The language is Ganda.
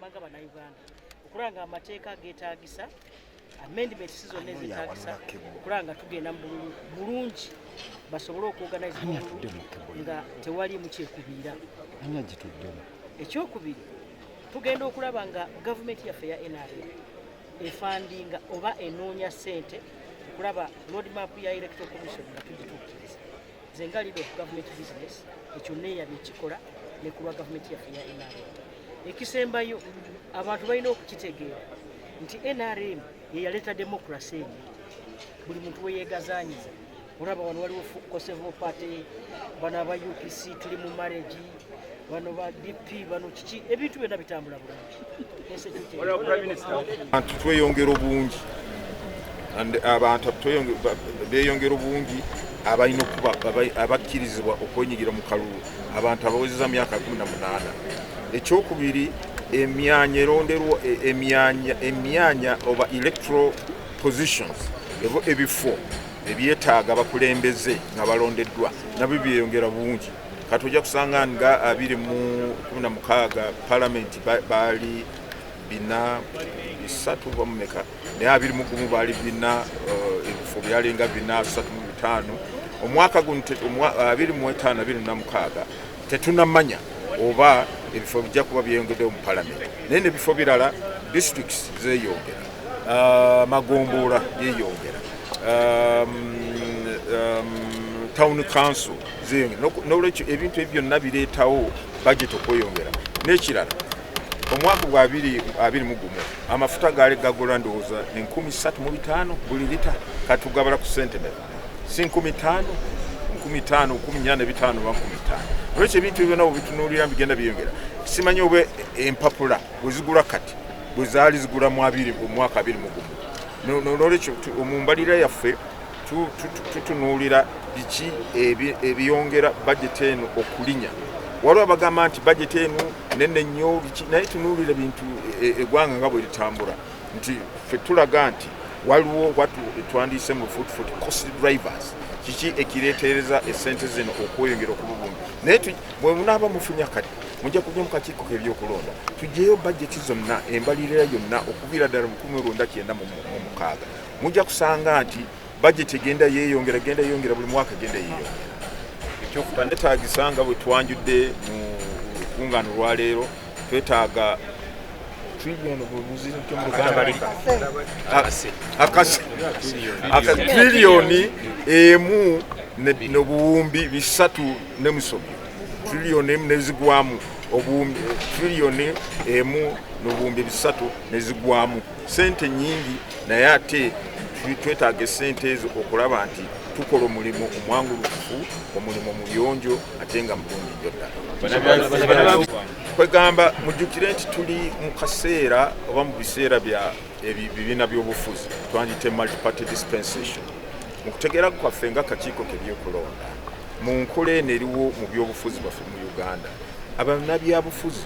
amanga bannayuganda okulanga amateeka geetaagisa amendments zonna ezetaagisa okulanga tugenda bulungi basobole okuorganize nga tewali mukyekubiira. Ekyokubiri tugenda okulaba nga gavumenti yaffe ya NRM efandinga oba enoonya ssente okulaba roadmap ya electoral commission nga tugituukiriza. Nze nga leader of government business ekyo neeyabye ekikola ne ku lwa gavumenti yaffe ya NRM. Ekisembayo abantu balina okukitegeera nti NRM ye yaleeta democracy eno, buli muntu weyeegazaanyiza. Olaba wano waliwo Kosovo Party, bano aba UPC tuli mu marriage, bano ba DP, bano kiki, ebintu byonna bitambula bulungi. Abantu tweyongera obungi, abantu beeyongera obungi abalina okuba abakkirizibwa okwenyigira mu kalulu, abantu abawezeza myaka 18. Ekyokubiri emyanya eronderwa emyanya oba electoral positions ebifo ebyetaaga bakulembeze nga balondeddwa nabyo byeyongera bungi. Kati ojja kusanga nga 2016 parliament baali 403 bamumeka naye 21 baali 4 ebifo byalinga 435. Omwaka guno 2025-2026 tetunamanya oba ebifo bijja kuba byeyongedde mu parliament naye nebifo birala districts zeeyongera, Magombola yeeyongera, town council zeeyongera. N'olwekyo ebintu ebyo byonna bireetawo budget okweyongera. N'ekirala omwaka gwa 2021 amafuta gaali gagula ndowooza 3,500 buli lita, katugabala ku sentimeta si 15,000, 15,000, 14,500 ba 15. Olwekyo ebintu byonna bitunuulira bigenda biyongera. Simanyi oba empapula bwe zigula kati bwe zaali zigula mu mwaka 2021. N'olwekyo mu mbalira yaffe tutunuulira biki ebiyongera budget eno okulinya. Waliwo abagamba nti budget eno nene nnyo naye tunuulira bintu eggwanga nga bwe litambula nti ffe tulaga nti waliwo twandiise mu foot cost drivers, kiki ekireetereza essente zino okweyongera okuba bungi. Naye bwe munaaba mufunya kati mujja kujja mu kakiiko k'ebyokulonda tuggyeyo budget zonna embalirira yonna okuviira ddala mu 1996 mujja kusanga nti budget egenda yeeyongera buli mwaka egenda yeeyongera. Ekyokuta netagisa nga bwe twanjudde mu lukungaano lwaleero twetaaga trillioni emu n'obuwumbi 3 n'emusobyo, trillioni emu nezigwamu obuwumbi, trillioni emu n'obuwumbi 3 nezigwamu. Sente nyingi naye ate twetaaga sente ezo okulaba nti tukola omulimu omwangulufu, omulimu muyonjo ate nga mulungi nnyo ddala. Kwegamba mujjukire nti tuli mu kaseera oba mu biseera bya ebibiina by'obufuzi twandite multi-party dispensation. Mu kutegeera kwaffe nga akakiiko k'ebyokulonda mu nkola eno eriwo mu by'obufuzi baffe mu Uganda, abannabyabufuzi